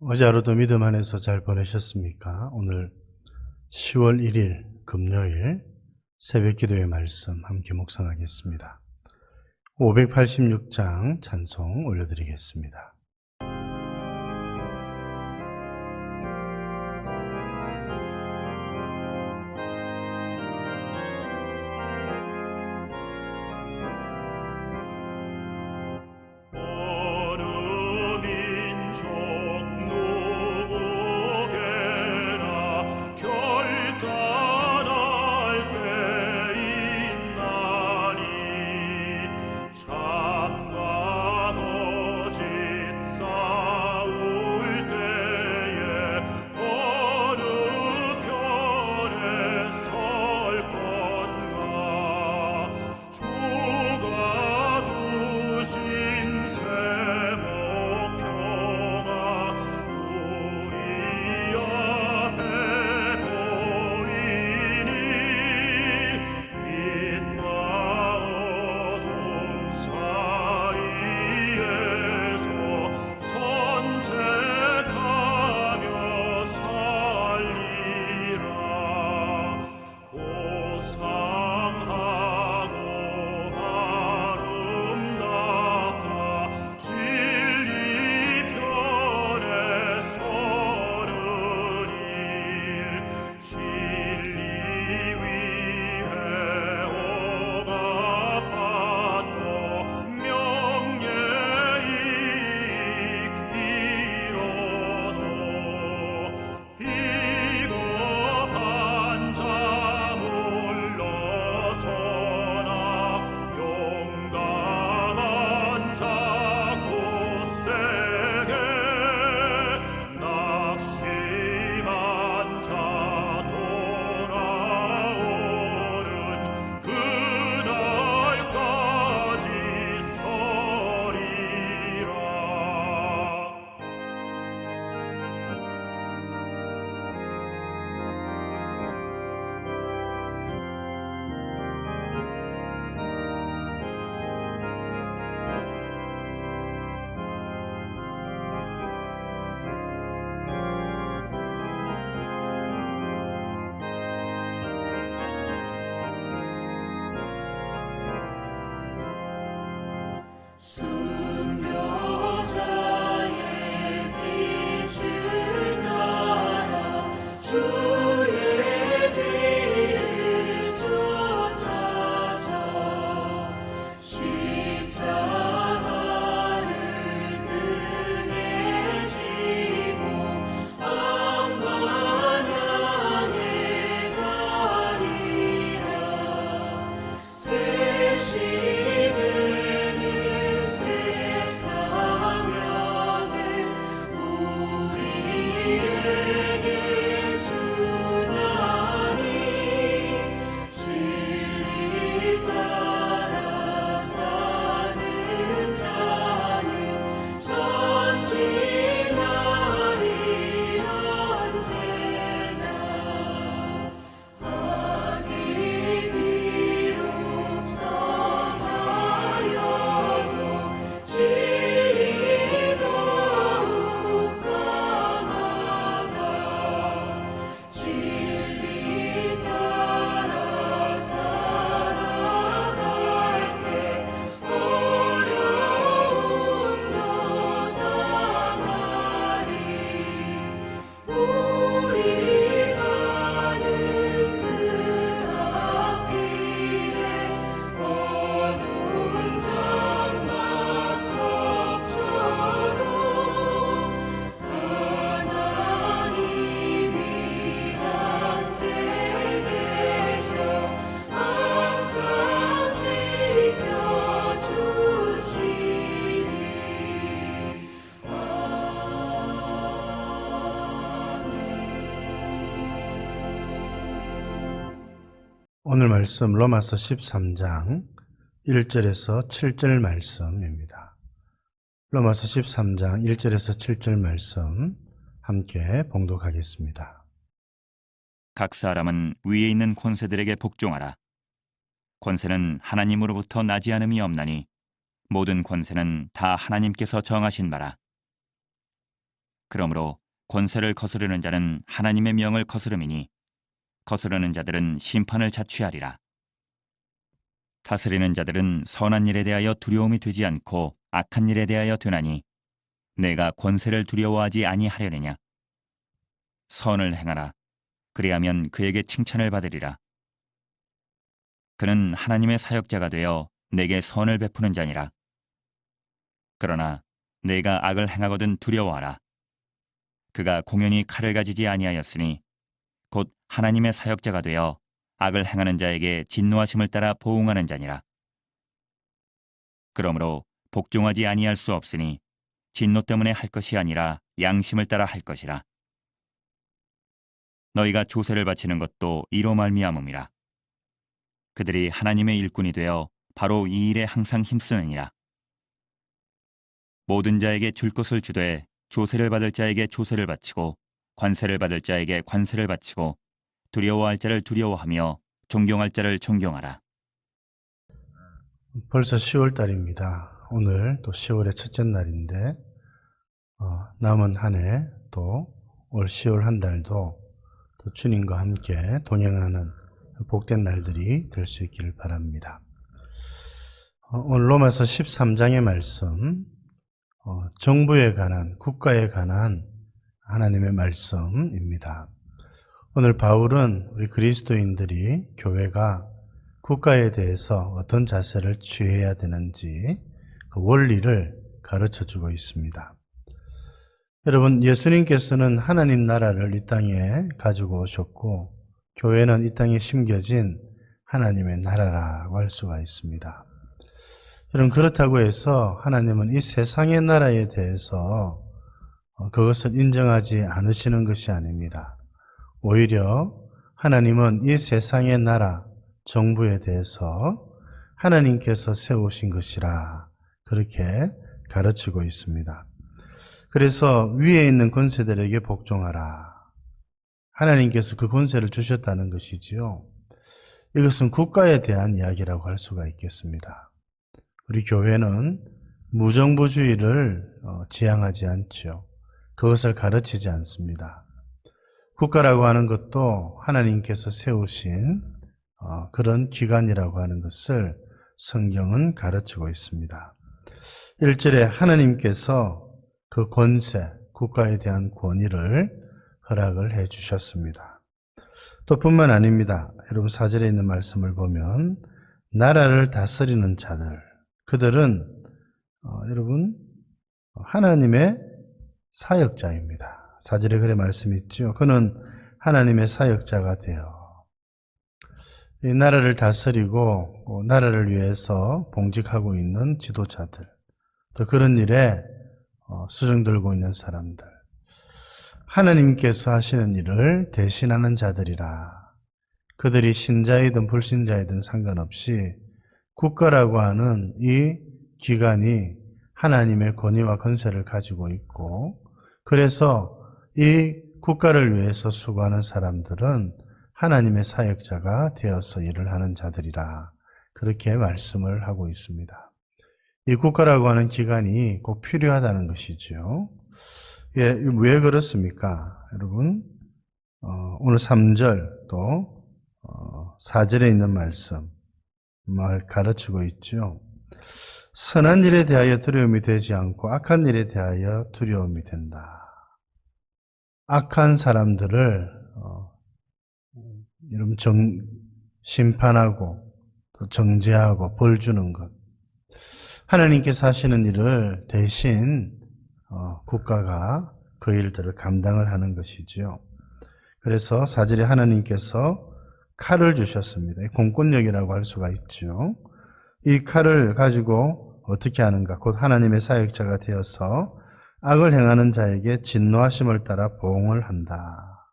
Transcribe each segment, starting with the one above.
어제 하루도 믿음 안에서 잘 보내셨습니까? 오늘 10월 1일 금요일 새벽 기도의 말씀 함께 묵상하겠습니다. 586장 찬송 올려드리겠습니다. 오늘 말씀 로마서 13장 1절에서 7절 말씀입니다. 로마서 13장 1절에서 7절 말씀 함께 봉독하겠습니다. 각 사람은 위에 있는 권세들에게 복종하라. 권세는 하나님으로부터 나지 않음이 없나니 모든 권세는 다 하나님께서 정하신 바라. 그러므로 권세를 거스르는 자는 하나님의 명을 거스름이니 거스르는 자들은 심판을 자취하리라. 다스리는 자들은 선한 일에 대하여 두려움이 되지 않고 악한 일에 대하여 되나니 내가 권세를 두려워하지 아니하려느냐. 선을 행하라. 그리하면 그에게 칭찬을 받으리라. 그는 하나님의 사역자가 되어 내게 선을 베푸는 자니라. 그러나 내가 악을 행하거든 두려워하라. 그가 공연히 칼을 가지지 아니하였으니 곧 하나님의 사역자가 되어 악을 행하는 자에게 진노하심을 따라 보응하는 자니라. 그러므로 복종하지 아니할 수 없으니 진노 때문에 할 것이 아니라 양심을 따라 할 것이라. 너희가 조세를 바치는 것도 이로 말미암음이라. 그들이 하나님의 일꾼이 되어 바로 이 일에 항상 힘쓰느니라. 모든 자에게 줄 것을 주되 조세를 받을 자에게 조세를 바치고 관세를 받을 자에게 관세를 바치고 두려워할 자를 두려워하며 존경할 자를 존경하라. 벌써 10월 달입니다. 오늘 또 10월의 첫째 날인데 남은 한 해 또 올 10월 한 달도 또 주님과 함께 동행하는 복된 날들이 될 수 있기를 바랍니다. 오늘 로마서 13장의 말씀, 정부에 관한, 국가에 관한 하나님의 말씀입니다. 오늘 바울은 우리 그리스도인들이 교회가 국가에 대해서 어떤 자세를 취해야 되는지 그 원리를 가르쳐주고 있습니다. 여러분, 예수님께서는 하나님 나라를 이 땅에 가지고 오셨고 교회는 이 땅에 심겨진 하나님의 나라라고 할 수가 있습니다. 여러분, 그렇다고 해서 하나님은 이 세상의 나라에 대해서 그것을 인정하지 않으시는 것이 아닙니다. 오히려 하나님은 이 세상의 나라, 정부에 대해서 하나님께서 세우신 것이라 그렇게 가르치고 있습니다. 그래서 위에 있는 권세들에게 복종하라. 하나님께서 그 권세를 주셨다는 것이지요. 이것은 국가에 대한 이야기라고 할 수가 있겠습니다. 우리 교회는 무정부주의를 지향하지 않죠. 그것을 가르치지 않습니다. 국가라고 하는 것도 하나님께서 세우신 그런 기관이라고 하는 것을 성경은 가르치고 있습니다. 1절에 하나님께서 그 권세, 국가에 대한 권위를 허락을 해 주셨습니다. 또 뿐만 아닙니다. 여러분 4절에 있는 말씀을 보면 나라를 다스리는 자들, 그들은 여러분 하나님의 사역자입니다. 4절에 그래 말씀이 있죠. 그는 하나님의 사역자가 되어 이 나라를 다스리고 나라를 위해서 봉직하고 있는 지도자들, 또 그런 일에 수정 들고 있는 사람들, 하나님께서 하시는 일을 대신하는 자들이라. 그들이 신자이든 불신자이든 상관없이 국가라고 하는 이 기관이 하나님의 권위와 권세를 가지고 있고, 그래서 이 국가를 위해서 수고하는 사람들은 하나님의 사역자가 되어서 일을 하는 자들이라. 그렇게 말씀을 하고 있습니다. 이 국가라고 하는 기관이 꼭 필요하다는 것이죠. 예, 왜 그렇습니까? 여러분, 오늘 3절 또 4절에 있는 말씀 가르치고 있죠. 선한 일에 대하여 두려움이 되지 않고 악한 일에 대하여 두려움이 된다. 악한 사람들을 여러분 심판하고 또 정죄하고 벌 주는 것, 하나님께서 하시는 일을 대신 국가가 그 일들을 감당을 하는 것이죠. 그래서 4절에 하나님께서 칼을 주셨습니다. 공권력이라고 할 수가 있죠. 이 칼을 가지고 어떻게 하는가? 곧 하나님의 사역자가 되어서 악을 행하는 자에게 진노하심을 따라 보응을 한다.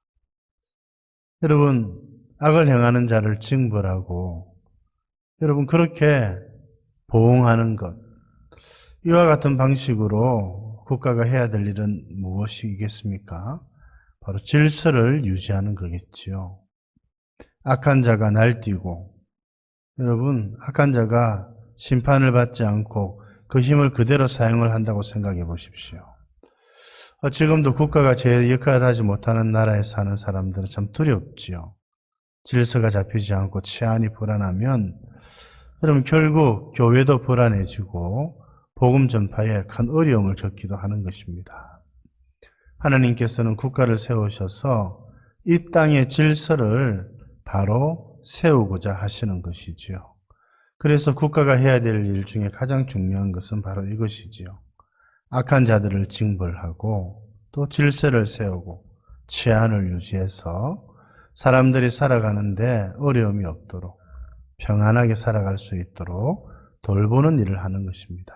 여러분, 악을 행하는 자를 징벌하고 여러분 그렇게 보응하는 것, 이와 같은 방식으로 국가가 해야 될 일은 무엇이겠습니까? 바로 질서를 유지하는 거겠지요. 악한 자가 날뛰고, 여러분, 악한 자가 심판을 받지 않고 그 힘을 그대로 사용을 한다고 생각해 보십시오. 지금도 국가가 제 역할을 하지 못하는 나라에 사는 사람들은 참 두렵지요. 질서가 잡히지 않고 치안이 불안하면 그럼 결국 교회도 불안해지고 복음 전파에 큰 어려움을 겪기도 하는 것입니다. 하나님께서는 국가를 세우셔서 이 땅의 질서를 바로 세우고자 하시는 것이지요. 그래서 국가가 해야 될 일 중에 가장 중요한 것은 바로 이것이지요. 악한 자들을 징벌하고 또 질서를 세우고 치안을 유지해서 사람들이 살아가는데 어려움이 없도록 평안하게 살아갈 수 있도록 돌보는 일을 하는 것입니다.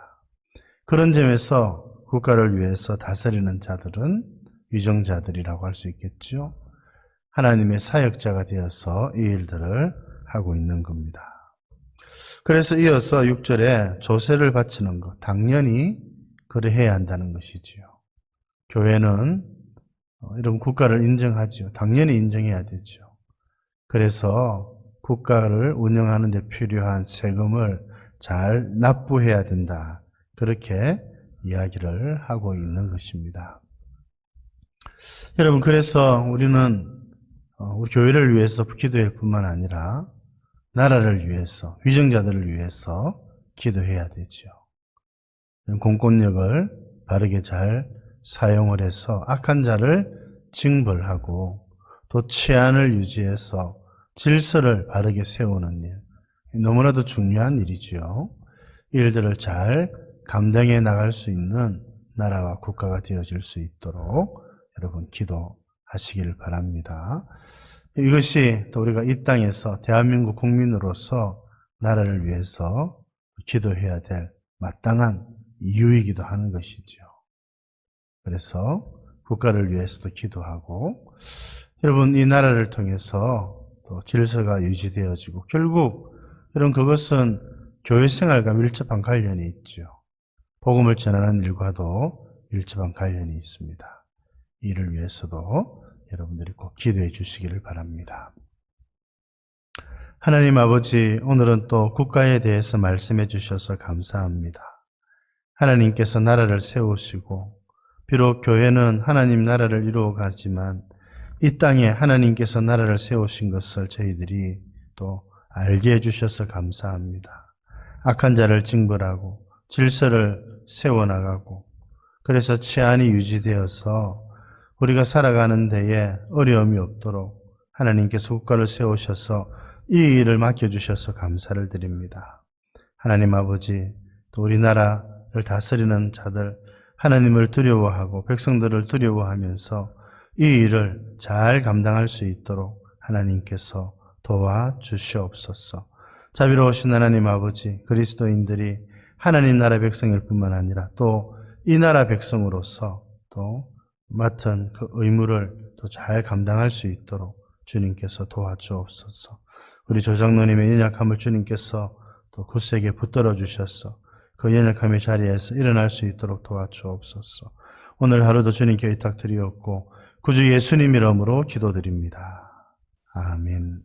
그런 점에서 국가를 위해서 다스리는 자들은 위정자들이라고 할 수 있겠죠. 하나님의 사역자가 되어서 이 일들을 하고 있는 겁니다. 그래서 이어서 6절에 조세를 바치는 것, 당연히 그래야 한다는 것이지요. 교회는 이런 국가를 인정하지요. 당연히 인정해야 되죠. 그래서 국가를 운영하는 데 필요한 세금을 잘 납부해야 된다. 그렇게 이야기를 하고 있는 것입니다. 여러분, 그래서 우리는 우리 교회를 위해서 기도할 뿐만 아니라 나라를 위해서, 위정자들을 위해서 기도해야 되죠. 공권력을 바르게 잘 사용을 해서 악한 자를 징벌하고 또 치안을 유지해서 질서를 바르게 세우는 일, 너무나도 중요한 일이지요. 이 일들을 잘 감당해 나갈 수 있는 나라와 국가가 되어질 수 있도록 여러분 기도하시길 바랍니다. 이것이 또 우리가 이 땅에서 대한민국 국민으로서 나라를 위해서 기도해야 될 마땅한 이유이기도 하는 것이죠. 그래서 국가를 위해서도 기도하고 여러분 이 나라를 통해서 또 질서가 유지되어지고 결국 여러분 그것은 교회 생활과 밀접한 관련이 있죠. 복음을 전하는 일과도 밀접한 관련이 있습니다. 이를 위해서도 여러분들이 꼭 기도해 주시기를 바랍니다. 하나님 아버지, 오늘은 또 국가에 대해서 말씀해 주셔서 감사합니다. 하나님께서 나라를 세우시고 비록 교회는 하나님 나라를 이루어가지만 이 땅에 하나님께서 나라를 세우신 것을 저희들이 또 알게 해주셔서 감사합니다. 악한 자를 징벌하고 질서를 세워나가고 그래서 치안이 유지되어서 우리가 살아가는 데에 어려움이 없도록 하나님께서 국가를 세우셔서 이 일을 맡겨주셔서 감사를 드립니다. 하나님 아버지, 또 우리나라를 다스리는 자들, 하나님을 두려워하고 백성들을 두려워하면서 이 일을 잘 감당할 수 있도록 하나님께서 도와주시옵소서. 자비로우신 하나님 아버지, 그리스도인들이 하나님 나라 백성일 뿐만 아니라 또 이 나라 백성으로서 또 맡은 그 의무를 또 잘 감당할 수 있도록 주님께서 도와주옵소서. 우리 조장로님의 연약함을 주님께서 또 굳세게 붙들어 주셔서 그 연약함의 자리에서 일어날 수 있도록 도와주옵소서. 오늘 하루도 주님께 의탁드리옵고 구주 예수님 이름으로 기도드립니다. 아멘.